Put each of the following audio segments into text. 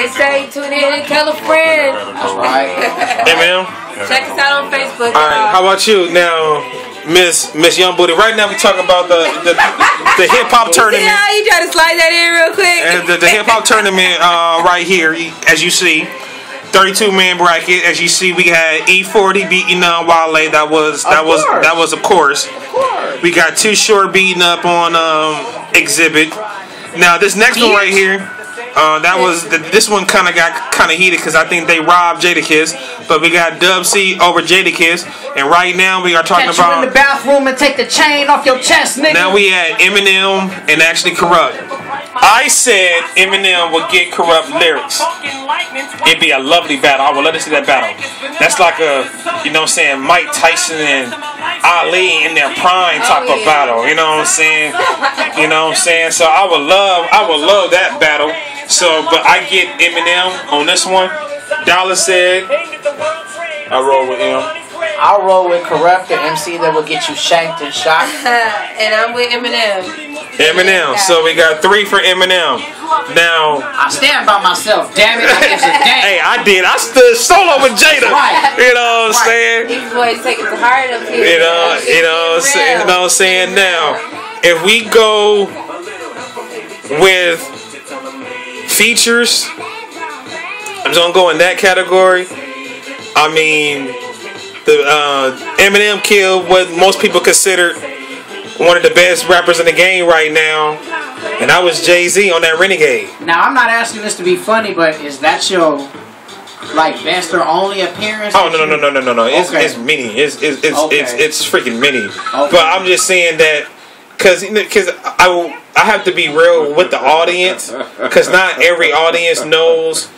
they say, tune in and tell a friend. That's right. Eminem. Check us out on Facebook. All right, how about you now, Miss Young Booty? Right now we talking about the hip hop tournament. Yeah, you try to slide that in real quick. And the hip hop tournament right here, as you see, 32-man bracket. As you see, we had E40 beating Wale. That was of course. We got Too Short beating up on Exhibit. Now this next one right here, this one kind of got heated because I think they robbed Jadakiss. But we got Dub C over Jadakiss, and right now we are talking Catch about you in the bathroom and take the chain off your chest, nigga. Now we had Eminem and actually Kurupt. I said Eminem would get Kurupt lyrics. It'd be a lovely battle. I would love to see that battle. That's like a, you know what I'm saying, Mike Tyson and Ali in their prime type of battle. You know what I'm saying? You know what I'm saying? So I would love that battle. So, but I get Eminem on this one. Dollar said I roll with him. I'll roll with Kurupt, the MC that will get you shanked and shot. And I'm with Eminem. Eminem. So we got 3 for Eminem. Now I stand by myself. Damn it! Hey, I did. I stood solo with Jada. Right. You know what I'm saying? These boys take it to heart up here. You know what I'm saying? Now, if we go with features, I'm just gonna go in that category. I mean, the Eminem killed what most people consider one of the best rappers in the game right now, and that was Jay-Z on that Renegade. Now I'm not asking this to be funny, but is that your best or only appearance? Oh no. Okay. It's mini. It's freaking mini. Okay. But I'm just saying that because I have to be real with the audience, because not every audience knows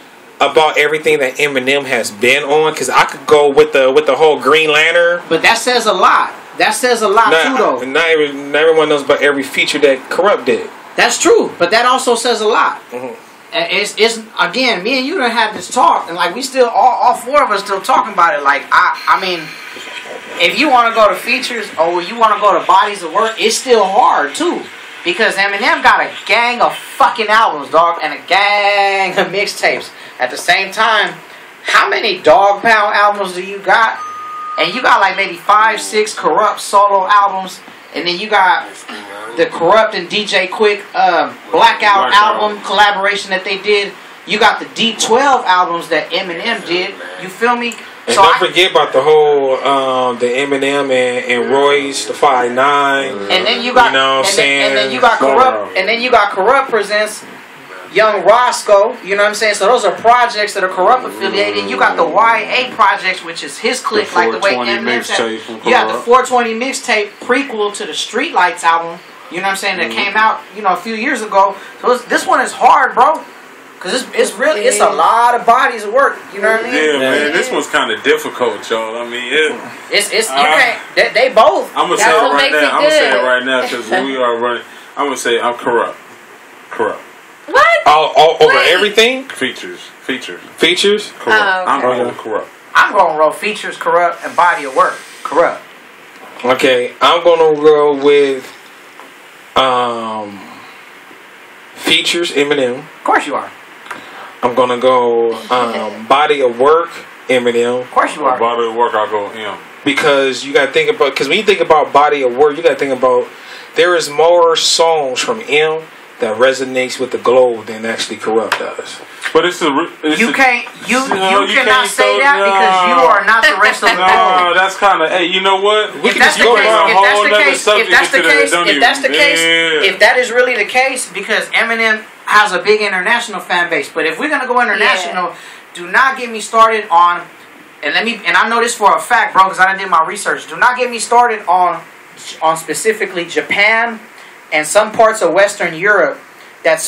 about everything that Eminem has been on. Because I could go with the whole Green Lantern. But that says a lot. That says a lot too, though. Not everyone knows about every feature that Kurupt did. That's true, but that also says a lot. Mm-hmm. It's again, me and you done had this talk, and we still all 4 of us still talking about it. I mean, if you want to go to features or you want to go to bodies of work, it's still hard too, because Eminem got a gang of fucking albums, dog, and a gang of mixtapes at the same time. How many Dog Pound albums do you got? And you got maybe 5, 6 Kurupt solo albums, and then you got the Kurupt and DJ Quick Blackout album collaboration that they did. You got the D12 albums that Eminem did. You feel me? And so don't forget about the whole the Eminem and Royce, the 5'9". And then you got, you know what I'm saying? And then you got Kurupt. And then you got Kurupt presents Young Roscoe. You know what I'm saying? So those are projects that are Kurupt affiliated. You got the YA projects, which is his clique, like the way Eminem said. You got the 420 mixtape prequel to the Streetlights album. You know what I'm saying? That came out, a few years ago. So this one is hard, bro. Because it's really, it's a lot of bodies of work. You know what I mean? Yeah, man. This one's kind of difficult, y'all. I mean, it's you can't. They both. I'm gonna say it right now. I'm gonna say it right now because we are running. I'm gonna say I'm Kurupt. What? All over everything? Features. Kurupt. Oh, okay. I'm going Kurupt. I'm gonna roll features, Kurupt, and body of work, Kurupt. Okay, I'm gonna roll with features, Eminem. Of course you are. I'm gonna go body of work, Eminem. Of course you are. Body of work, I'll go M. Because you gotta think about, because when you think about body of work, you gotta think about there is more songs from M that resonates with the globe than actually Kurupt does. But you cannot say that because you are not the rest of the globe. No, that's kind of, hey, you know what? If that's the case, if that is really the case, because Eminem has a big international fan base. But if we're gonna go international, do not get me started on, and I know this for a fact, bro, because I done did my research. Do not get me started on specifically Japan and some parts of Western Europe that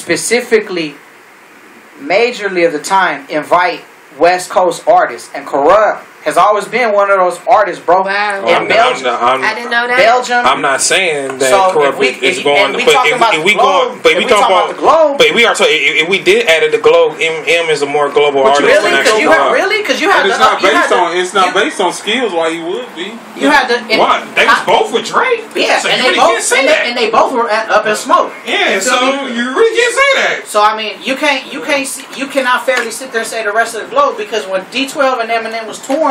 majorly of the time, invite West Coast artists. And Kurupt has always been one of those artists, bro. Wow. In Belgium, I didn't know that. Belgium. I'm not saying that So Kurupt is going. But if we talking about the globe, but we are talking. If we did add the globe, M is a more global artist. Really? Because you had it's not based on skills. Why you would be? You had the. What? They was both with Drake. Yeah, so and you really can't say that. And they both were up in smoke. Yeah, so you really can't say that. So I mean, you cannot fairly sit there and say the rest of the globe, because when D12 and Eminem was torn,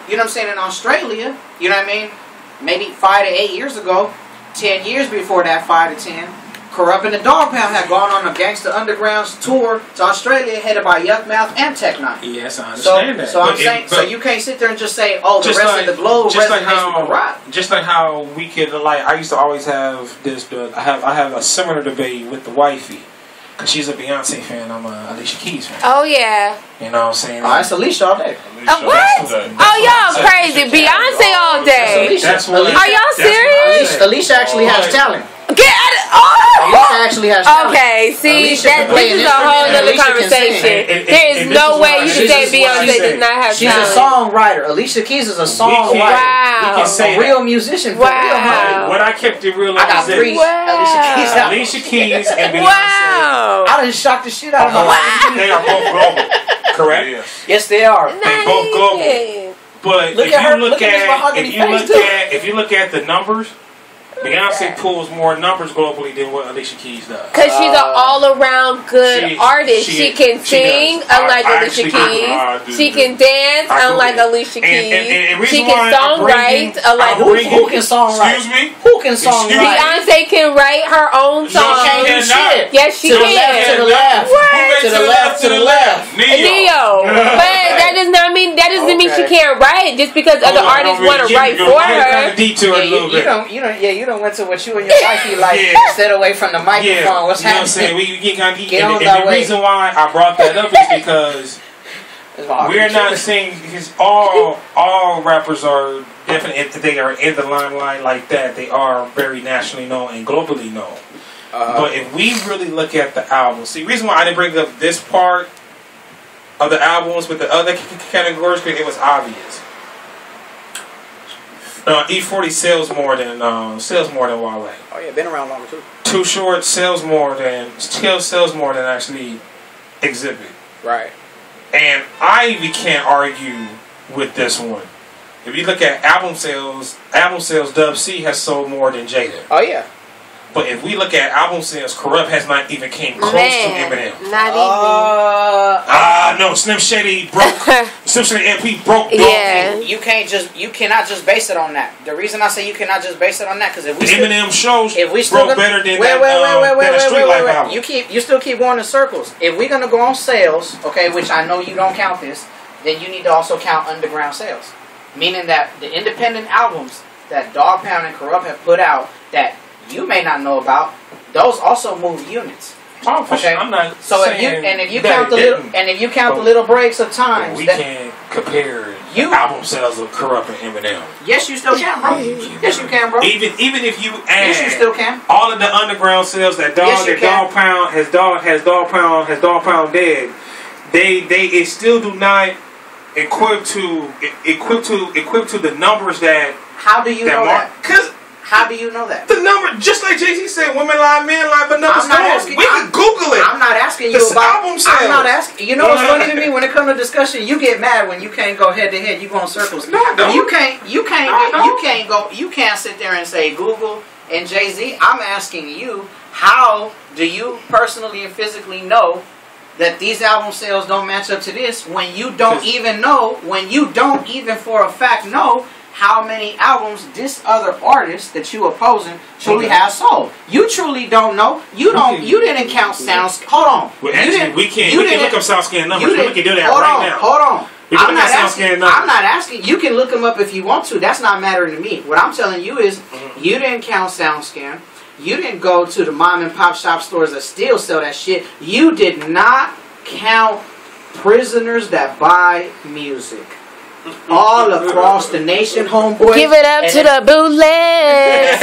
you know what I'm saying, in Australia, you know what I mean, maybe 5 to 8 years ago, 10 years before that, 5 to 10, Kurupt and the Dog Pound had gone on a Gangsta Underground tour to Australia, headed by Yuck Mouth and Tech Nine. Yes, I understand that. So I'm saying, so you can't sit there and just say, oh, the rest of the globe resonates with Kurupt. Just like how we could, like, I used to always have this. I have a similar debate with the wifey. Because she's a Beyonce fan, I'm a Alicia Keys fan. Oh, yeah. You know what I'm saying? Oh, that's Alicia all day. What? Oh, y'all crazy. Beyonce all day. That's Are y'all serious? Alicia actually has talent. Get out of... Oh! Alicia actually has talent. Okay, see, this is a whole other conversation. There is no way you can say Beyonce does not have talent. She's a songwriter. Alicia Keys is a songwriter. Wow. A real musician. Wow. What I kept it real I got three Alicia Keys and Beyonce. Wow. I done shocked the shit out of her. They are both global. Correct? Yes, they are. They both global. But if you look at the numbers, Beyonce pulls more numbers globally than what Alicia Keys does. Because she's an all-around good artist. She can sing, unlike Alicia Keys. She can dance, unlike Alicia Keys. She can songwrite, unlike Who can songwrite? Excuse me? Who can songwrite? Beyonce can write her own songs. Yes, she can. To the left. What? To the left. To the left. Neo. But that does not mean mean she can't write just because other artists want to write for her. You don't went to what you and your wifey like. Sit away from the microphone. What's happening? You know what I'm saying? And the reason why I brought that up is because we're not saying, because all rappers are definitely, if they are in the limelight like that, they are very nationally known and globally known. But if we really look at the album, see, the reason why I didn't bring up this part of the albums with the other categories, because it was obvious. E40 sells more than Wale. Oh yeah, been around longer too. Too Short sells more than actually Exhibit. Right. And Ivy can't argue with this one. If you look at album sales, Dub-C has sold more than Jada. Oh yeah. But if we look at album sales, Kurupt has not even came close to Eminem. Not even. No, Slim Shady broke. Slim Shady LP broke. Yeah. You cannot just base it on that. The reason I say you cannot just base it on that, because if we Eminem shows broke better than a Street Life album. You still keep going in circles. If we're gonna go on sales, okay, which I know you don't count this, then you need to also count underground sales, meaning that the independent albums that Dog Pound and Kurupt have put out that you may not know about, those also move units. Okay, I'm not. So if you count the little breaks of time, we can't compare album sales of Kurupt and Eminem. Yes, you still can, bro. Yes, you can, bro. Even if you add, yes, you still can. All of the underground sales that Dog Pound did, they still do not equip to the numbers that. How do you know that? Because. How do you know that? The number, just like Jay-Z said, women lie, men lie, but numbers don't. We can Google it. I'm not asking you about album sales. I'm not asking. You know what's funny to me? When it comes to discussion, you get mad when you can't go head to head. You go in circles. No, I don't. You can't sit there and say Google and Jay-Z. I'm asking you, how do you personally and physically know that these album sales don't match up to this when you don't even for a fact know how many albums this other artist that you opposing truly has sold? You truly don't know. You didn't count sounds. Hold on. Well, actually, we can look up SoundScan numbers. We can do that right now. Hold on. I'm not asking. You can look them up if you want to. That's not mattering to me. What I'm telling you is, you didn't count SoundScan. You didn't go to the mom and pop shop stores that still sell that shit. You did not count prisoners that buy music. All across the nation, homeboy. Give it up to the bootlegs.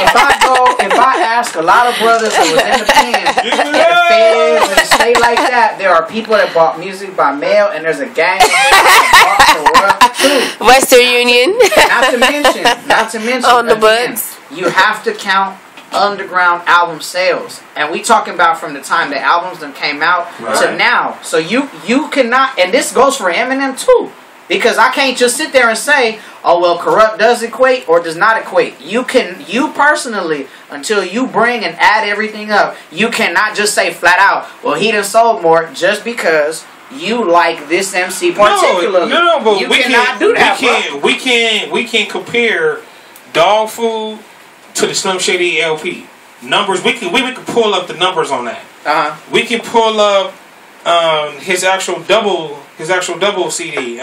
if I ask a lot of brothers that was in the pen, and the feds and state like that, there are people that bought music by mail, and there's a gang that bought Kurupt too. Western Union. Not to mention on the books. You have to count underground album sales, and we talking about from the time the albums them came out to now. So you cannot, and this goes for Eminem too, because I can't just sit there and say, oh well, Kurupt does equate or does not equate. You personally, until you bring and add everything up, you cannot just say flat out, well, he done sold more just because you like this MC particularly. No, but you cannot do that. We can't compare Dog Food to the Slim Shady LP numbers. We can pull up the numbers on that. We can pull up his actual double CD.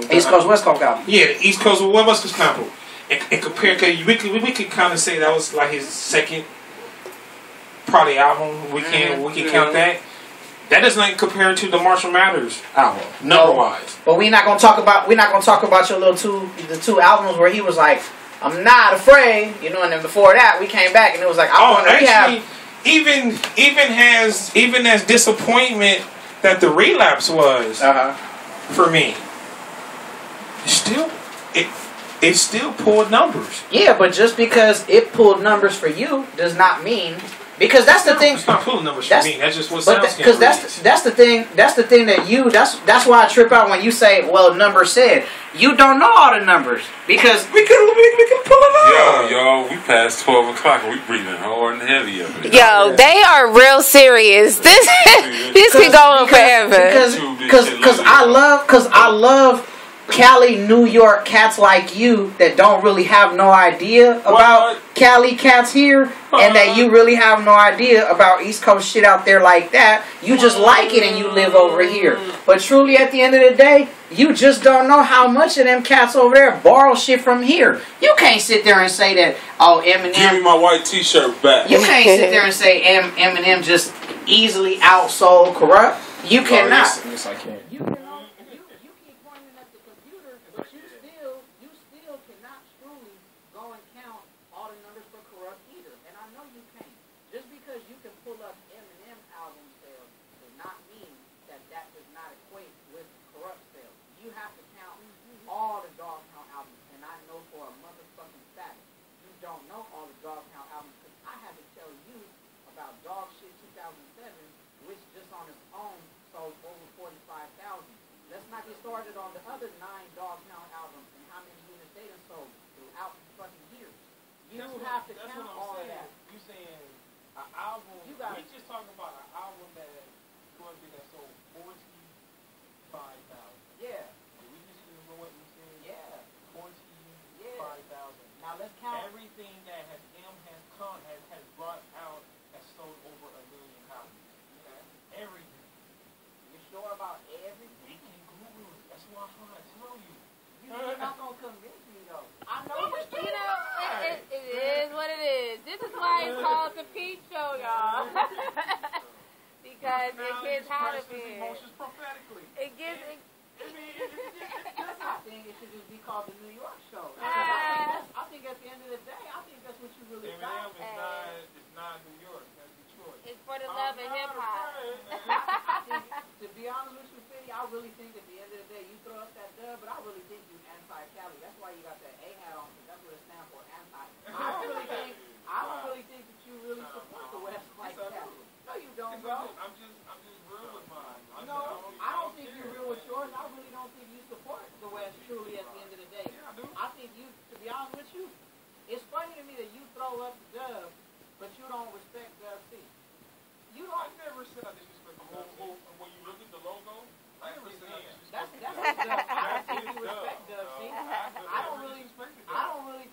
East Coast West Coast album. Yeah, the East Coast West Coast album. And compare, cause we could kind of say that was like his second probably album. We can count that. That does not compare to the Marshall Mathers album, number wise. But we're not gonna talk about your little two albums where he was like, I'm not afraid, you know, and then before that we came back and it was like, even as disappointment that the Relapse was for me, it still pulled numbers. Yeah, but just because it pulled numbers for you does not mean, because that's the thing. It's not pulling numbers for me. That's just what sounds. Because that's the thing. That's the thing that's why I trip out when you say, "Well, number said." You don't know all the numbers because we can pull it up. Yo, we passed 12 o'clock and we breathing hard and heavy up. Yo, they are real serious. This can go on forever. Because I love Cali, New York cats like you that don't really have no idea about Cali cats here, and that you really have no idea about East Coast shit out there like that. You just like it and you live over here. But truly, at the end of the day, you just don't know how much of them cats over there borrow shit from here. You can't sit there and say that, oh, Eminem... Give me my white t-shirt back. You can't sit there and say Eminem just easily outsold Kurupt. You cannot. Yes, I can. You can you keep pointing at the computer, but you still cannot truly go and count all the numbers for Kurupt either. And I know you can't. Just because you can pull up Eminem album sales does not mean that does not equate with Kurupt sales. You have to count all the Dogtown albums, and I know for a motherfucking fact you don't know all the Dogtown albums, because I had to tell you about Dog Shit 2007, which just on its own sold over 45,000. Let's not get started on the other 9 Dogtown albums and how many units they done sold throughout the fucking years. You have to count all of that. You saying an album? We just talking about an album that sold 45,000. Yeah. We just know what you said. Yeah. 45,000. Now let's count everything that has brought out has sold over 1 million copies. Okay. Everything. You sure about everything? We can Google it. That's why I'm trying to tell you. You're not gonna convince me though. I know it is what it is. This is why it's called the P.E.P.Show, y'all. Because it gets hot up here. Emotions prophetically. It gives. I think it should just be called the New York Show. I think at the end of the day, I think that's what you really got. It's not New York. That's Detroit. It's for the love of hip hop. To be honest with you, Fitty, I really think at the end of the day, you throw up that dub, but I really think you anti-Cali. That's why you got that A hat on, because that's what it stands for, anti. I don't really think that you really support the West like that. No, you don't, bro. I'm just real with mine. I don't think you're real with yours. I really don't think you support the West truly at the end of the day. Yeah, I do. I think you, to be honest with you, it's funny to me that you throw up the dub, but you don't respect Dub C. You don't. I never said I disrespect the Dub C. When you look at the logo, I never said I disrespect That's I think you respect Dub C. I don't really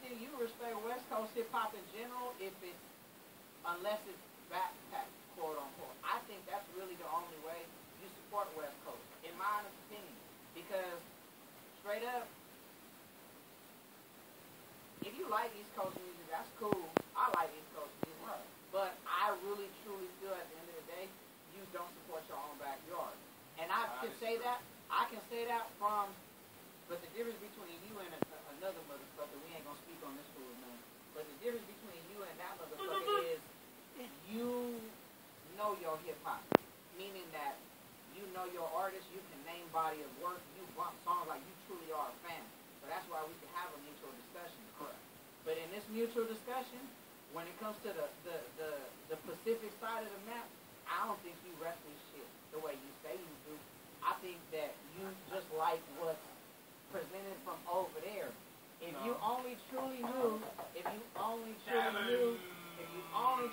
think you respect West Coast hip hop in general unless it's backpack, quote unquote. I think that's really the only way you support West Coast, in my honest opinion. Because straight up, if you like East Coast music, that's cool. I like East Coast music. Right. But I really truly feel at the end of the day, you don't support your own backyard. And I can say that from, but the difference between you and another motherfucker, we ain't gonna speak on this fool's name, but the difference between you and know your hip hop, meaning that you know your artist, you can name body of work, you bump songs like you truly are a fan. So that's why we can have a mutual discussion. Correct. But in this mutual discussion, when it comes to the Pacific side of the map, I don't think you rep this shit the way you say you do. I think that you just like what's presented from over there. If you only truly knew, if you only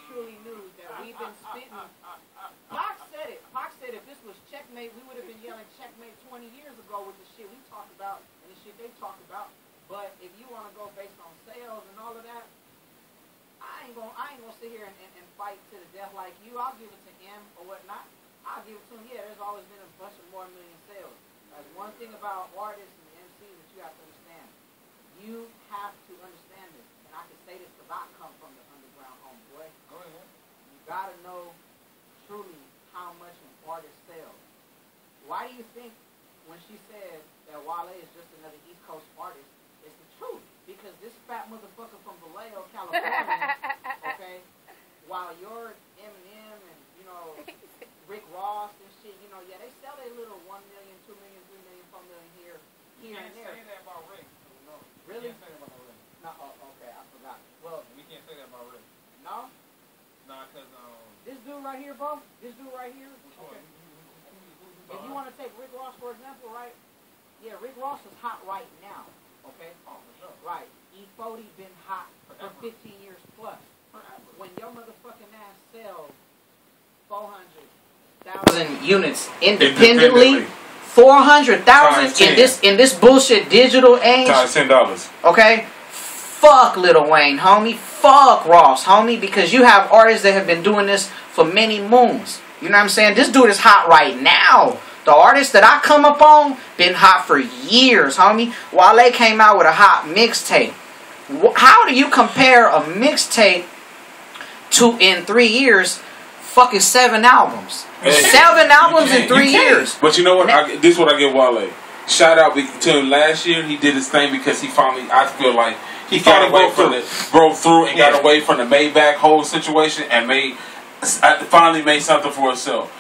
truly knew that we've been spitting. Pac said it. Pac said if this was checkmate, we would have been yelling checkmate 20 years ago with the shit we talked about and the shit they talked about. But if you want to go based on sales and all of that, I ain't gonna sit here and fight to the death like you. I'll give it to him or whatnot. I'll give it to him. Yeah, there's always been a bunch of more million sales. That's one thing about artists and MCs that you have to understand. You have to understand this, and I can say this because I come from the underground, homeboy. Go ahead. You gotta know truly how much an artist sells. Why do you think when she said that Wale is just another East Coast artist, it's the truth? Because this fat motherfucker from Vallejo, California, okay, while your Eminem and, you know, Rick Ross and shit, you know, yeah, they sell their little 1 million, 2 million, 3 million, 4 million here and there. You can't say that about Rick. No. Really? You can't say that about Rick. No, okay, I forgot. Well, we can't say that about Rick. No? Nah, because, this dude right here, bro, this dude right here, okay. If you want to take Rick Ross, for example, right? Yeah, Rick Ross is hot right now, okay? Oh, for sure. Right. E40 been hot for 15 years plus. When your motherfucking ass sells 400,000 units independently, 400,000 in this bullshit digital age. $10. Okay? Fuck Lil Wayne, homie. Fuck Ross, homie, because you have artists that have been doing this for many moons. You know what I'm saying? This dude is hot right now. The artists that I come up on been hot for years, homie. Wale came out with a hot mixtape. How do you compare a mixtape to, in 3 years, fucking 7 albums? Hey, 7 albums in 3 years. But you know what? This is what I give Wale. Shout out to him last year. He did his thing because he finally, I feel like, he got away from broke through and got away from the Maybach whole situation and finally made something for himself.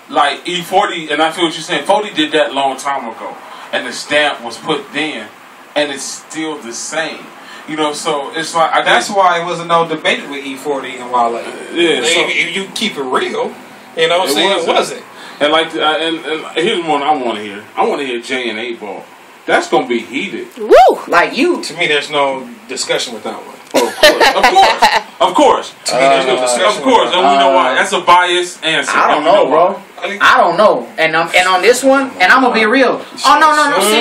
Like E40, and I feel what you're saying. 40 did that long time ago, and the stamp was put then, and it's still the same. You know, so it's like that's why it wasn't no debate with E40 and Wale. Yeah, so, if you keep it real, you know what I'm saying? It wasn't. And like, and here's one I want to hear. I want to hear Jay and 8-Ball. That's gonna be heated. Woo! Like you. To me, there's no discussion with that one. Oh, of course. To me, there's no discussion. Of course, and we know why. That's a biased answer. I don't know, bro. I don't know. And on this one, and I'm gonna be real. Oh no. See.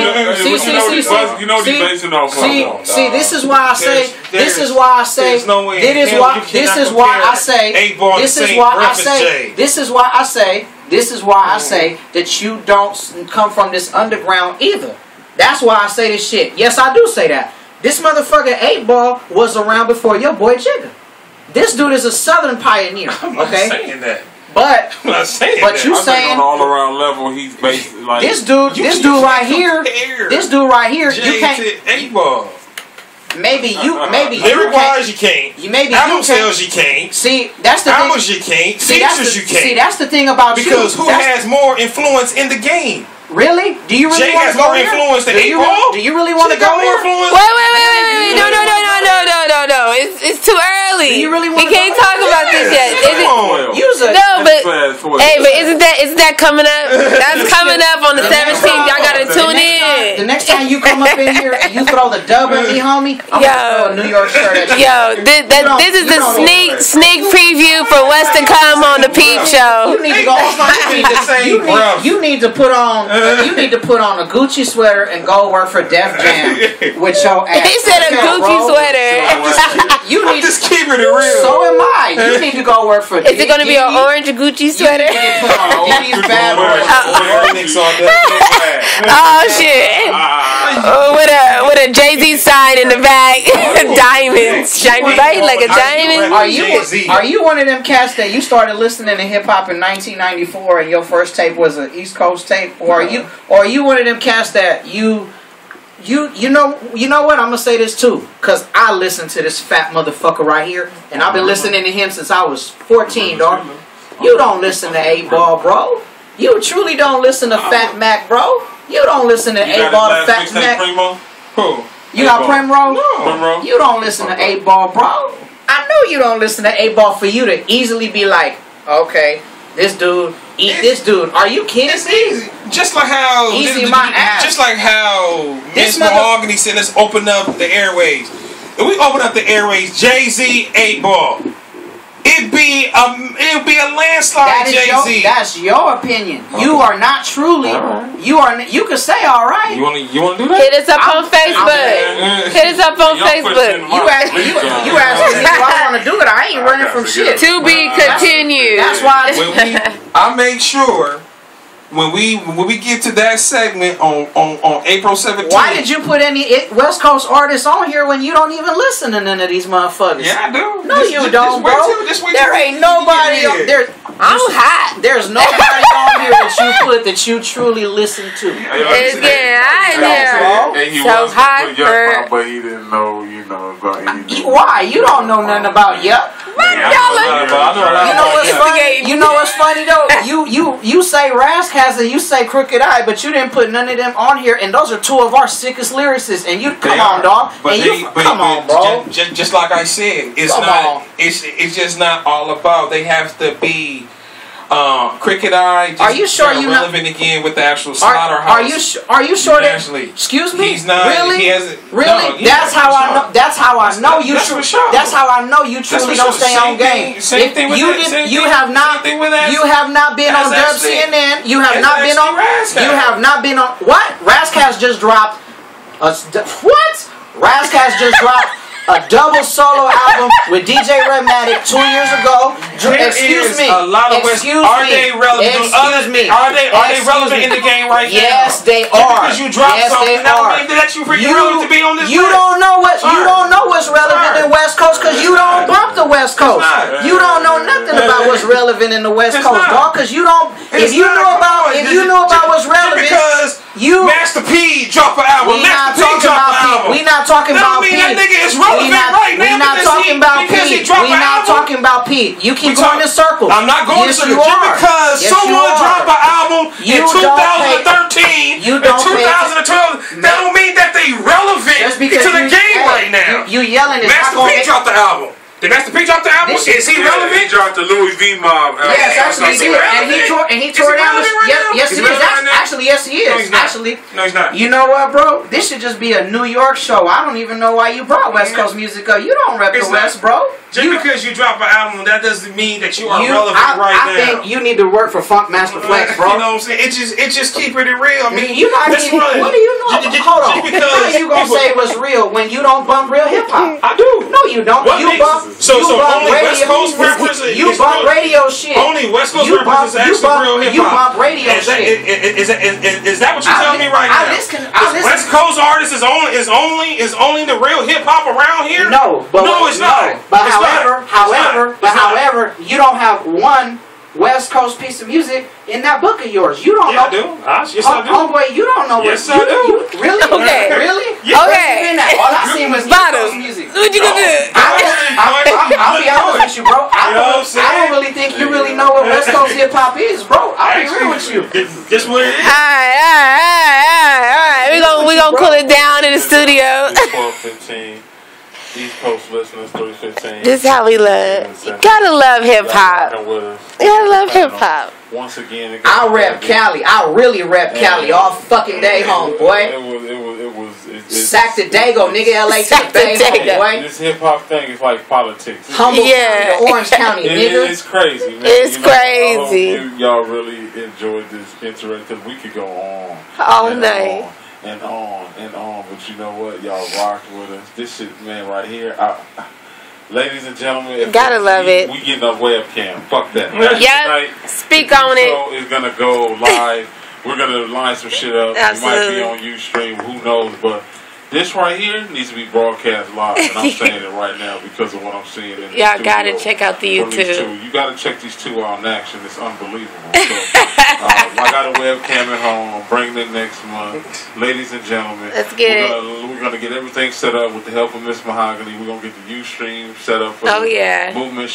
You know what you're basing off of. See, this is why I say. This is why I say. This is why I say that you don't come from this underground either. That's why I say this shit. Yes, I do say that. This motherfucker 8-Ball was around before your boy Jigga. This dude is a Southern pioneer. I'm not saying that. But I'm not saying but that. You saying on all around level he's basically like this dude right here. You can't 8-Ball. Maybe lyric wise you can't. Album sales you can't. See, that's the albums you can't. Features you can't. See, that's the thing about because who has more influence in the game? Really? Do you really Jay has more influence than 8-Ball? Do you really want to go there? Wait. No. It's too early. Do you really we can't talk about this yet. But isn't that coming up? That's coming up on the 17th. Y'all gotta tune in. The next time you come up in here and you throw the dub at me, homie, I'm gonna throw a New York shirt at you. This is the sneak preview for what's to come on the P.E.P.E.P. Show. You need to go. You need to put on. You need to put on a Gucci sweater and go work for Def Jam with your ass. He said a Gucci sweater. You need just keep it real. So am I. You need to go work for. Is it going to be an orange Gucci sweater? You need to put on Diddy's bad boy. Oh shit! With a Jay-Z sign in the back, diamonds shining bright like a diamond. Are you one of them cats that you started listening to hip hop in 1994 and your first tape was an East Coast tape, or are you one of them cats that you know what? I'm gonna say this too, cause I listen to this fat motherfucker right here, and I've been listening to him since I was 14, dog. You don't listen to 8-Ball, bro. You truly don't listen to Fat Mac, bro. You don't listen to 8-Ball to Fat Mac. Who? You got Primrose? No. You don't listen to 8-Ball, bro. I know you don't listen to 8-Ball for you to easily be like, okay, this dude, this dude. Are you kidding It's easy. Just like how Easy my ass. Just like how This Miss Mahogany said, let's open up the airways. If we open up the airways, Jay-Z, 8-Ball. It'd be a landslide, Jay-Z. That's your opinion. You are not truly. You could say all right. You wanna do that? Hit us up on Facebook. Hit us up on Facebook. You asked me if I want to do it. I ain't running from shit. To be continued. That's why. I make sure when we get to that segment on April 17th. Why did you put any West Coast artists on here when you don't even listen to none of these motherfuckers? Yeah, I do. No, you don't, bro. There ain't nobody on there. I'm hot. There's nobody on here that you put that you truly listen to. It's getting hot in here. And he So was hot for Yuck for. Pop, but he didn't know, about anything. Why? You don't know nothing about Yuck. You know what's funny? You know what's funny though? You say Rask has it, you say Crooked Eye, but you didn't put none of them on here, and those are two of our sickest lyricists. And you come on, dog. Come on, bro. Just like I said, it's just not all about. They have to be Crooked Eye. Are you sure you're relevant again with the actual slaughterhouse? Are you sure that? Actually, excuse me. He's not. Really? He hasn't. Really? No, that's how I know. That's how I know you. That's how I know you truly don't stay on game. Same thing with you have not been on Dub CNN. You have not been on. You have not been on. What? Rask has just dropped. What? Rask has just dropped a double solo album with DJ Redmatic 2 years ago. Excuse me. A lot of are they relevant? Excuse me. Are they relevant in the game right now? Yes, they are. Because you dropped something, that don't mean that you freaking relevant to be on this list. You don't know what's relevant in West Coast because you don't bump the West Coast. You don't know nothing about what's relevant in the West Coast, dog. Because you don't. If you know about what's relevant, because Master P dropped an album. We not talking about P. That nigga is relevant right now. We not talking about P. We not talking about P. You keep going in circles. I'm not going in circles. Just because someone dropped an album in 2013 and 2012, that don't mean that they relevant to the game right now. You yelling. Master P dropped the album. Did Master P drop the album? Is he relevant? He dropped the Louis V Mob album. Yes, actually he did. And he tore down. Yes, he is. Actually, yes, he is. No, he's not. You know what, bro? This should just be a New York show. I don't even know why you brought West Coast music up. You don't rep the West, bro. Just because you drop an album, that doesn't mean that you are relevant right now. I think you need to work for Funk Master Flex, bro. You know what I'm saying? It just keep it real. I mean, what do you know? Hold on. How are you gonna say it was real when you don't bump real hip hop? I do. No, you don't. You bump. So only West Coast references. You bump radio shit. Only West Coast references actually real hip hop. You bump radio shit. Is that what you're telling me right now? West Coast artists is only the real hip hop around here? No, it's not. But however, you don't have one West Coast piece of music in that book of yours. You don't know. I do. Yes, I do. Homeboy, you don't know what. Yes, I do. Really? Okay. Really? Okay. All I seen was East Coast music. What you gonna do? I'll be honest with you, bro. I don't really think you really know what West Coast hip hop is, bro. I'll be real with you. Just what it is. All right. We gonna cool it down in the studio. 12:15. East Coast listeners, 3:15. This is how we love. You gotta love hip hop. You gotta love hip hop. Once again, I rep Cali. I really rep Cali all fucking day, homeboy. It was Sac to Dago, nigga, LA to the Bay, homeboy. This hip hop thing is like politics. Humble to Orange County, nigga. It's crazy, man. It's crazy. I hope y'all really enjoyed this interaction because we could go on all night. And on, but you know what? Y'all rocked with us. This shit, man, right here. Ladies and gentlemen, gotta love it. We getting a webcam. Fuck that. Yep. Speak on it. The show is gonna go live. We're gonna line some shit up. Absolutely. It might be on Ustream. Who knows? But this right here needs to be broadcast live, and I'm saying it right now because of what I'm seeing in the Y'all studio gotta check out the YouTube. You gotta check these two out in action. It's unbelievable. So, I got a webcam at home. I'm bringing it next month. Ladies and gentlemen, let's get it. We're gonna get everything set up with the help of Miss Mahogany. We're gonna get the Ustream set up for the movement.